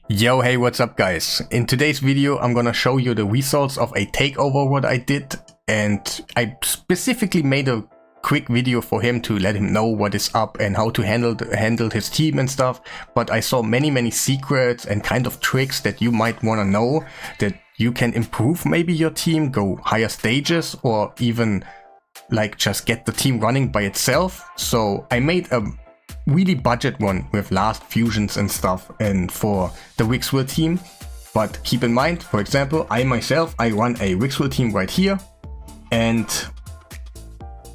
Yo, hey, what's up guys? In today's video I'm gonna show you the results of a takeover what I did, and I specifically made a quick video for him to let him know what is up and how to handle his team and stuff. But I saw many secrets and kind of tricks that you might wanna know, that you can improve maybe your team, go higher stages, or even like just get the team running by itself. So I made a really budget one with last fusions and stuff and for the Wixwell team. But keep in mind, for example, I run a Wixwell team right here, and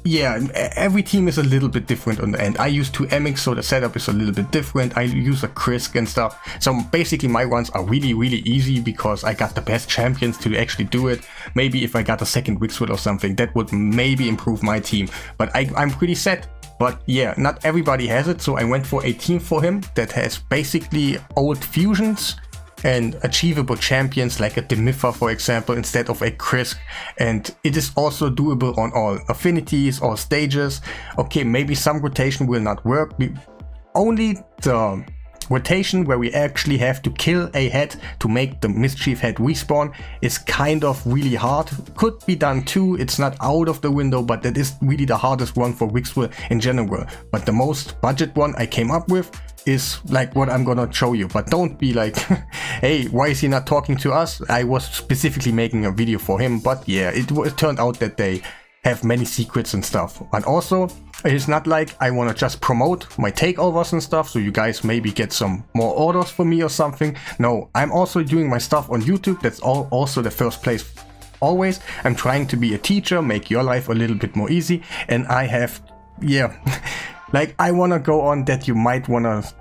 yeah, every team is a little bit different on the end. I use 2 MX, so the setup is a little bit different. I use a Krisk and stuff. So basically my runs are really easy because I got the best champions to actually do it. Maybe if I got a second Wixwell or something, that would maybe improve my team. But I'm pretty set. But yeah, not everybody has it, so I went for a team for him that has basically old fusions and achievable champions like a Demiffa, for example, instead of a Krisk. And it is also doable on all affinities, all stages. Okay, maybe some rotation will not work. Only the rotation where we actually have to kill a head to make the mischief head respawn is kind of really hard. Could be done too, it's not out of the window, but that is really the hardest one for Wixwell in general. But the most budget one I came up with is like what I'm gonna show you. But don't be like, hey, why is he not talking to us? I was specifically making a video for him, but yeah, it turned out that they have many secrets and stuff. And also, it's not like I want to just promote my takeovers and stuff so you guys maybe get some more orders for me or something. No, I'm also doing my stuff on YouTube. That's also the first place. Always, I'm trying to be a teacher, make your life a little bit more easy. And I have, yeah, like I want to go on that you might want to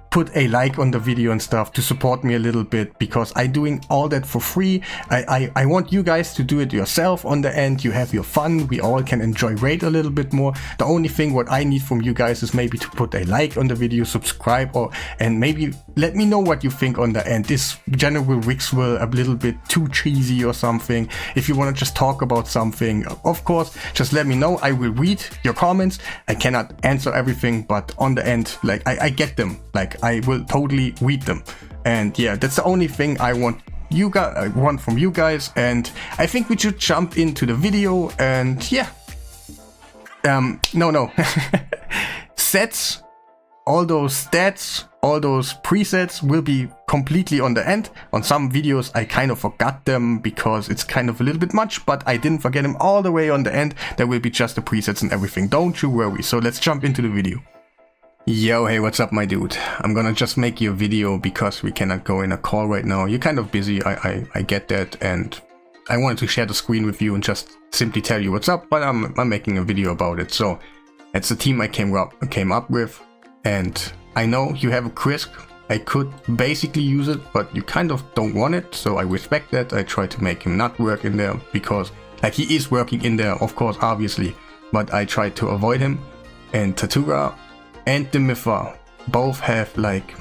put a like on the video and stuff to support me a little bit, because I'm doing all that for free. I want you guys to do it yourself on the end. You have your fun, we all can enjoy Raid a little bit more. The only thing what I need from you guys is maybe to put a like on the video, subscribe, and maybe let me know what you think on the end. Is General Wixwell a little bit too cheesy or something? If you want to just talk about something, of course, just let me know. I will read your comments. I cannot answer everything, but on the end, like I get them. Like I will totally read them. And yeah, that's the only thing I want from you guys. And I think we should jump into the video. And yeah, no sets, all those stats, all those presets will be completely on the end. On some videos I kind of forgot them because it's kind of a little bit much, but I didn't forget them all the way on the end. There will be just the presets and everything, don't you worry. So let's jump into the video. Yo, hey, what's up my dude? I'm gonna just make you a video because we cannot go in a call right now. You're kind of busy, I get that, and I wanted to share the screen with you and just simply tell you what's up, but I'm making a video about it. So that's the team I came up with, and I know you have a Krisk. I could basically use it, but you kind of don't want it, so I respect that. I try to make him not work in there because like he is working in there, of course, obviously, but I try to avoid him. And Tatura and Demiffa both have like,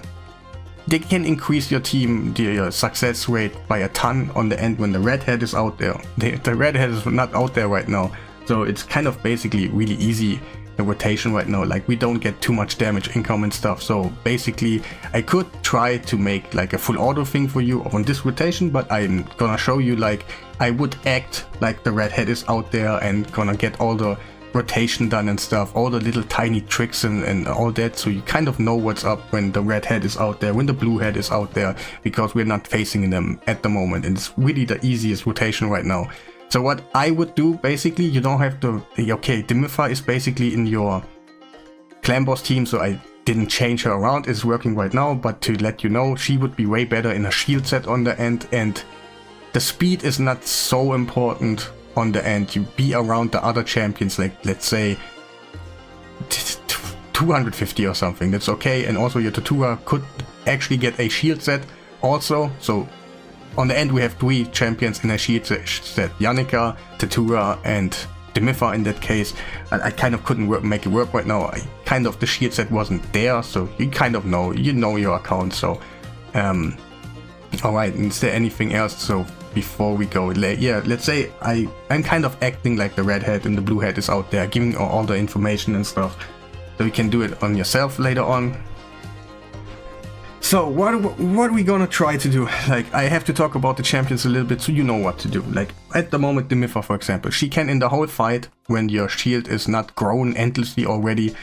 they can increase your team, your success rate by a ton on the end when the red head is out there. The red head is not out there right now, so it's kind of basically really easy, the rotation right now. Like we don't get too much damage income and stuff, so basically I could try to make like a full auto thing for you on this rotation, but I'm gonna show you like I would act like the red head is out there and gonna get all the rotation done and stuff, all the little tiny tricks and all that, so you kind of know what's up when the red head is out there, when the blue head is out there, because we're not facing them at the moment, and it's really the easiest rotation right now. So what I would do, basically, you don't have to, okay, Demiffa is basically in your clan boss team, so I didn't change her around, it's working right now, but to let you know, she would be way better in a shield set on the end, and the speed is not so important on the end. You be around the other champions, like let's say 250 or something, that's okay. And also your Tatura could actually get a shield set also. So on the end we have 3 champions in a shield set, Yannica, Tatura and Demiffa in that case. And I kind of couldn't make it work right now. The shield set wasn't there, so you kind of know, your account. So alright, is there anything else? So before we go, yeah, let's say I'm kind of acting like the red head and the blue head is out there, giving all the information and stuff, so you can do it on yourself later on. So what are we gonna try to do? Like, I have to talk about the champions a little bit so you know what to do. Like, at the moment, Demifa, for example, she can in the whole fight, when your shield is not grown endlessly already,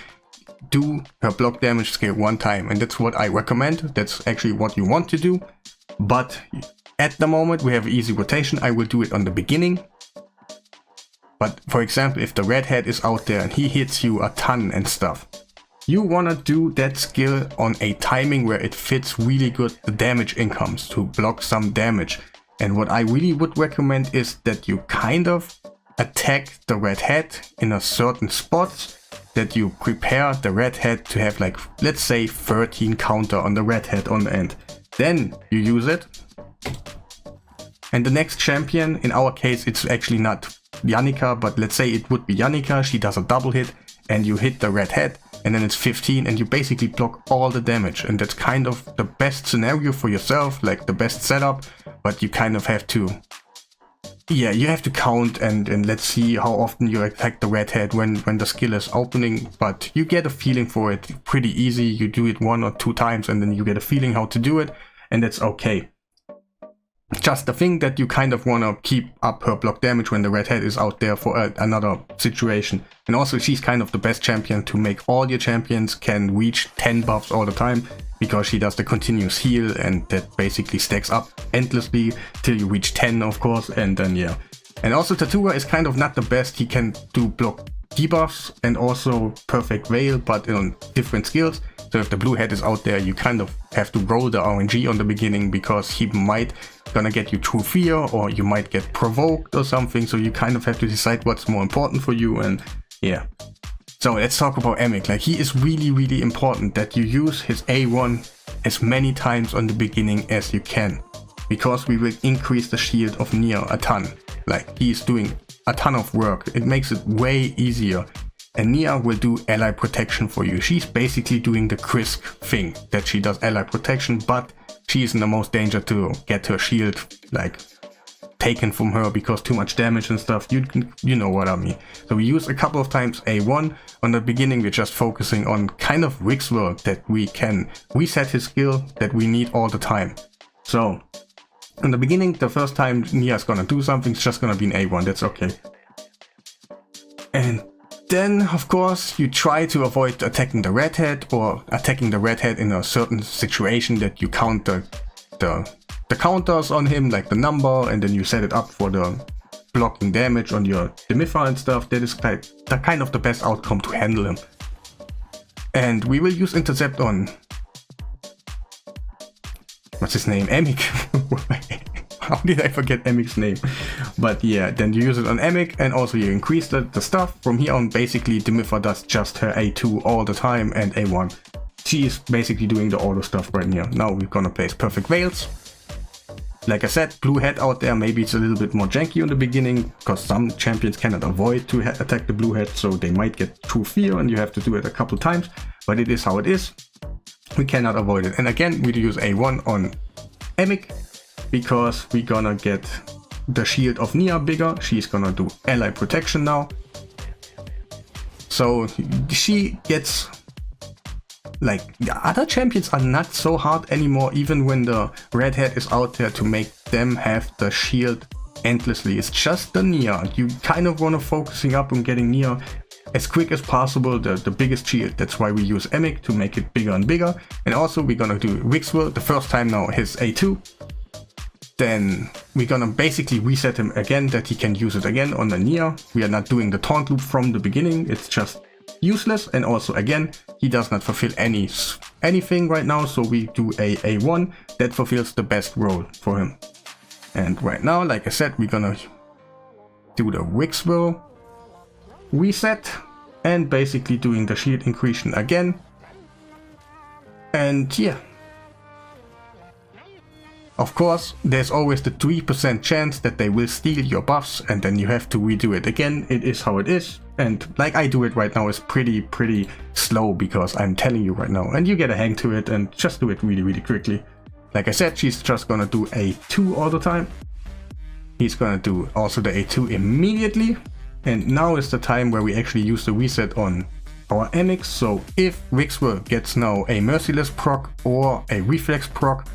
do her block damage skill one time, and that's what I recommend. That's actually what you want to do. But at the moment we have easy rotation. I will do it on the beginning. But for example, if the redhead is out there and he hits you a ton and stuff, you wanna do that skill on a timing where it fits really good the damage incomes to block some damage. And what I really would recommend is that you kind of attack the redhead in a certain spot, that you prepare the redhead to have, like, let's say 13 counter on the redhead on the end. Then you use it. And the next champion, in our case it's actually not Yannica, but let's say it would be Yannica. She does a double hit and you hit the redhead, and then it's 15 and you basically block all the damage. And that's kind of the best scenario for yourself, like the best setup, but you kind of have to, yeah, you have to count and let's see how often you attack the redhead when the skill is opening. But you get a feeling for it pretty easy. You do it 1 or 2 times and then you get a feeling how to do it, and that's okay. Just the thing that you kind of want to keep up her block damage when the redhead is out there for another situation. And also she's kind of the best champion to make all your champions can reach 10 buffs all the time, because she does the continuous heal and that basically stacks up endlessly till you reach 10, of course, and then yeah. And also Tatura is kind of not the best. He can do block debuffs and also perfect veil, but on different skills. So if the blue head is out there, you kind of have to roll the RNG on the beginning, because he might gonna get you true fear, or you might get provoked or something. So you kind of have to decide what's more important for you, and yeah. So let's talk about Emic. Like, he is really important that you use his A1 as many times on the beginning as you can, because we will increase the shield of Nia a ton. Like, he's doing a ton of work. It makes it way easier. And Nia will do ally protection for you. She's basically doing the Krisk thing, that she does ally protection, but she's in the most danger to get her shield like taken from her because too much damage and stuff. You know what I mean. So we use a couple of times A1. On the beginning we're just focusing on kind of Wixwell, that we can reset his skill that we need all the time. So in the beginning, the first time Nia's gonna do something, it's just gonna be an A1, that's okay. And then, of course, you try to avoid attacking the redhead, or attacking the redhead in a certain situation that you count the counters on him, like the number, and then you set it up for the blocking damage on your Demifa and stuff. That is kind of the best outcome to handle him. And we will use Intercept on, what's his name? Emic. How did I forget Emic's name? But yeah, then you use it on Emic, and also you increase the stuff. From here on, basically Demifa does just her A2 all the time and A1. She is basically doing the auto stuff right here. Now we're gonna place perfect veils. Like I said, blue head out there, maybe it's a little bit more janky in the beginning, because some champions cannot avoid to attack the blue head, so they might get true fear and you have to do it a couple times, but it is how it is. We cannot avoid it. And again, we use A1 on Emic, because we're gonna get the shield of Nia bigger. She's gonna do ally protection now. So she gets, like, the other champions are not so hard anymore, even when the redhead is out there, to make them have the shield endlessly. It's just the Nia. You kind of want to focusing up on getting Nia as quick as possible, the biggest shield. That's why we use Emic, to make it bigger and bigger. And also we're gonna do Wixwell the first time now, his A2. Then we're gonna basically reset him again, that he can use it again on the Nia. We are not doing the taunt loop from the beginning, it's just useless. And also again, he does not fulfill anything right now, so we do a A1 that fulfills the best role for him. And right now, like I said, we're gonna do the Wixwell reset, and basically doing the shield increase again. And yeah. Of course, there's always the 3% chance that they will steal your buffs, and then you have to redo it again. It is how it is. And like I do it right now is pretty slow, because I'm telling you right now, and you get a hang to it, and just do it really quickly. Like I said, she's just gonna do A2 all the time. He's gonna do also the A2 immediately. And now is the time where we actually use the reset on our Emics. So if Wixwell gets now a Merciless proc or a Reflex proc,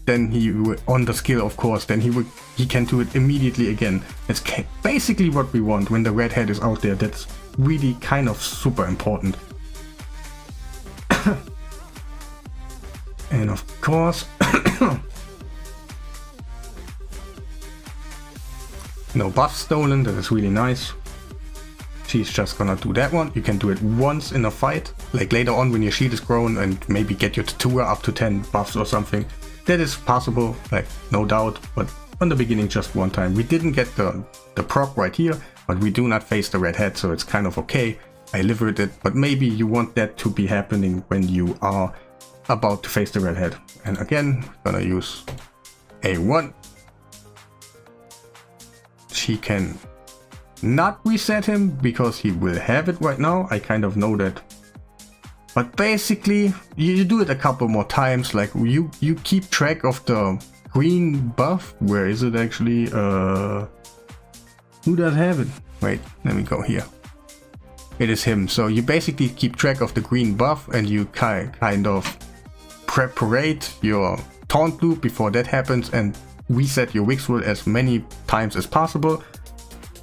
then he will, on the skill of course, then he can do it immediately again. That's basically what we want when the red hat is out there. That's really kind of super important. And of course, no buff stolen, that is really nice. She's just gonna do that one. You can do it once in a fight, like later on when your shield is grown, and maybe get your Tattooer up to 10 buffs or something. That is possible, like no doubt, but on the beginning just one time. We didn't get the proc right here, but we do not face the red hat, so it's kind of okay. I live with it, but maybe you want that to be happening when you are about to face the red hat. And again, gonna use A1. She can not reset him because he will have it right now. I kind of know that. But basically, you do it a couple more times. Like you keep track of the green buff. Where is it actually? Who does have it? Wait, let me go here. It is him. So you basically keep track of the green buff, and you kind of preparate your taunt loop before that happens, and reset your Wixwell as many times as possible,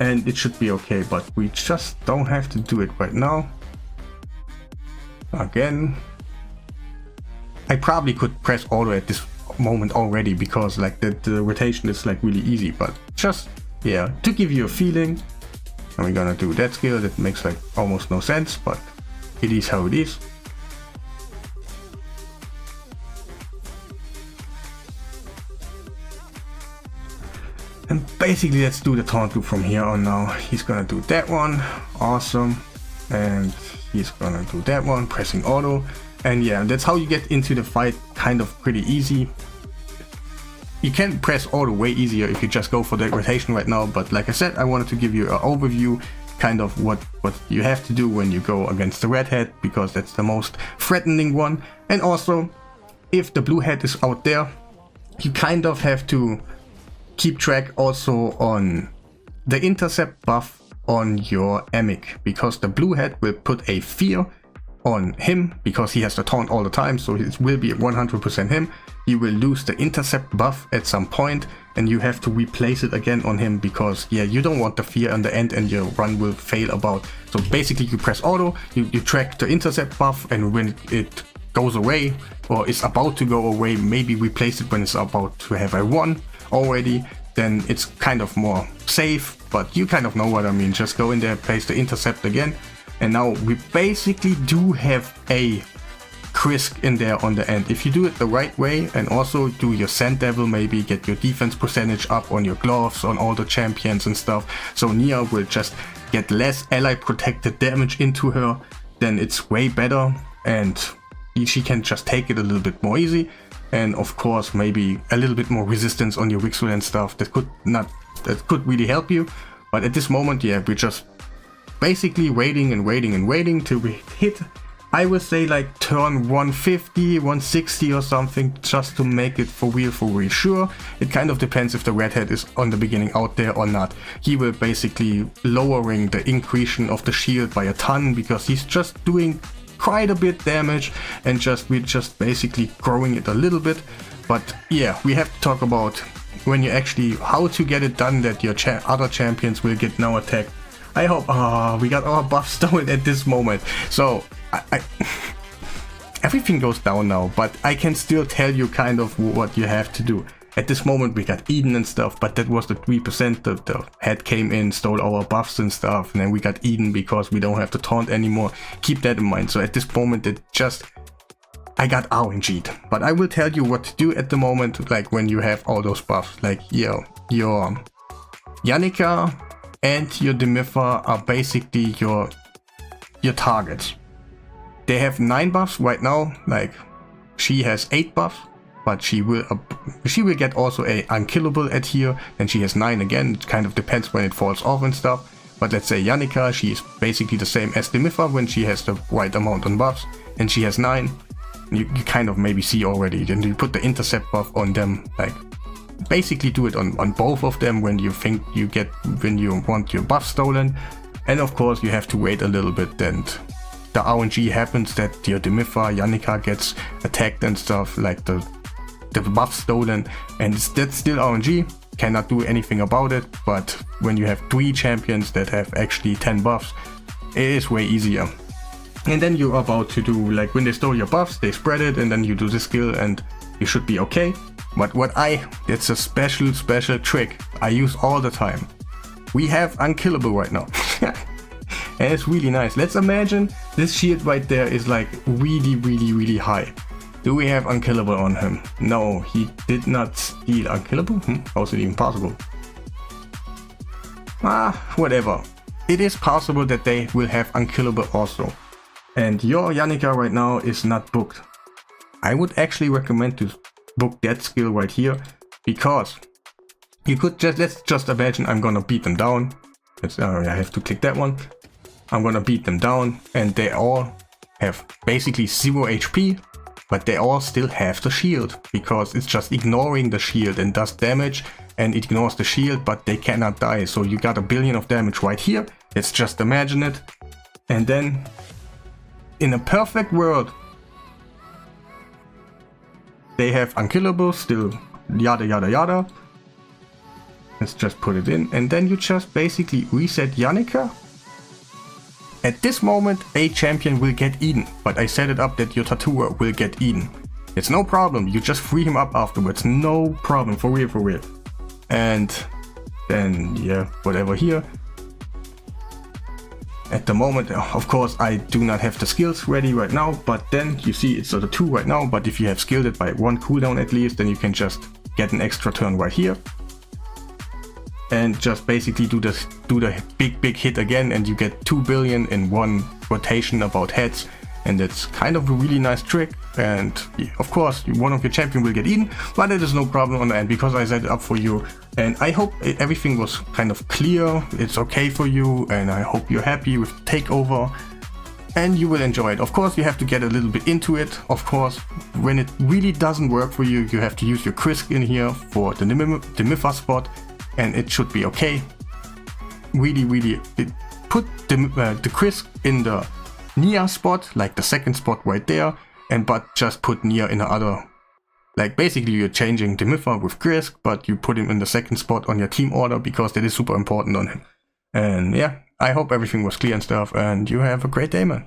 and it should be okay. But we just don't have to do it right now. Again, I probably could press auto at this moment already, because like the rotation is like really easy, but just, yeah, to give you a feeling. And we're gonna do that skill that makes like almost no sense, but it is how it is. And basically let's do the taunt loop from here on now. He's gonna do that one, awesome, and he's gonna do that one, pressing auto. And yeah, that's how you get into the fight, kind of pretty easy. You can press auto way easier if you just go for the rotation right now, but like I said, I wanted to give you an overview, kind of what you have to do when you go against the red hat, because that's the most threatening one. And also, if the blue hat is out there, you kind of have to keep track also on the intercept buff on your Emic, because the blue hat will put a fear on him because he has the taunt all the time, so it will be 100% him. He will lose the intercept buff at some point, and you have to replace it again on him, because yeah, you don't want the fear on the end and your run will fail about. So basically you press auto, you track the intercept buff, and when it goes away or is about to go away, maybe replace it when it's about to have a 1 already, then it's kind of more safe. But you kind of know what I mean. Just go in there, place the intercept again, and now we basically do have a Krisk in there on the end. If you do it the right way, and also do your Sand Devil, maybe get your defense percentage up on your gloves, on all the champions and stuff, so Nia will just get less ally protected damage into her, then it's way better, and she can just take it a little bit more easy. And of course, maybe a little bit more resistance on your Wixwell and stuff. That could really help you. But at this moment, yeah, we're just basically waiting and waiting and waiting till we hit, I would say, like turn 150, 160 or something, just to make it for real sure. It kind of depends if the red hat is on the beginning out there or not. He will basically lowering the increase of the shield by a ton, because he's just doing quite a bit damage, and we're just basically growing it a little bit. But yeah, we have to talk about when you actually how to get it done that your other champions will get no attack. I hope we got our buff stolen at this moment, so everything goes down now, but I can still tell you kind of what you have to do. At this moment we got Eden and stuff, but that was the 3%. The head came in, stole our buffs and stuff, and then we got Eden because we don't have to taunt anymore. Keep that in mind. So at this moment I got RNG'd. But I will tell you what to do at the moment, like when you have all those buffs. Like your Yannica and your Demiffer are basically your targets. They have 9 buffs right now, like she has 8 buffs. But she will get also a unkillable at here, and she has 9 again. It kind of depends when it falls off and stuff. But let's say Yannica, she is basically the same as Demiffer when she has the right amount on buffs, and she has 9. You kind of maybe see already. Then you put the intercept buff on them, like basically do it on both of them when you think when you want your buff stolen. And of course you have to wait a little bit, and the RNG happens that your Demifa, Yannica gets attacked and stuff, like the buff stolen, and that's still RNG, cannot do anything about it. But when you have 3 champions that have actually 10 buffs, it is way easier. And then you're about to do, like, when they store your buffs, they spread it, and then you do this skill and you should be okay. But it's a special trick I use all the time. We have unkillable right now. And it's really nice. Let's imagine this shield right there is like really high. Do we have unkillable on him? No, he did not steal unkillable. How is it even possible? Whatever. It is possible that they will have unkillable also. And your Yannica right now is not booked. I would actually recommend to book that skill right here, because you could let's just imagine I'm gonna beat them down. I have to click that one. I'm gonna beat them down, and they all have basically 0 HP, but they all still have the shield, because it's just ignoring the shield and does damage, and it ignores the shield, but they cannot die. So you got 1 billion of damage right here. Let's just imagine it. And then in a perfect world, they have unkillable still, yada yada yada. Let's just put it in, and then you just basically reset Yannica. At this moment, a champion will get eaten, but I set it up that your tattooer will get eaten. It's no problem, you just free him up afterwards, no problem, for real. And then, yeah, whatever here. At the moment, of course, I do not have the skills ready right now, but then you see it's the 2 right now, but if you have skilled it by 1 cooldown at least, then you can just get an extra turn right here. And just basically do the big hit again, and you get 2 billion in 1 rotation about heads. And it's kind of a really nice trick, and of course one of your champion will get eaten, but it is no problem on the end because I set it up for you. And I hope everything was kind of clear, it's okay for you, and I hope you're happy with the takeover and you will enjoy it. Of course you have to get a little bit into it. Of course, when it really doesn't work for you, you have to use your Krisk in here for the Demifa spot, and it should be okay. Really put the Krisk in the Nia spot, like the second spot right there, but just put Nia in the other. Like basically you're changing Demifa with Krisk, but you put him in the second spot on your team order because that is super important on him. And yeah, I hope everything was clear and stuff, and you have a great day, man.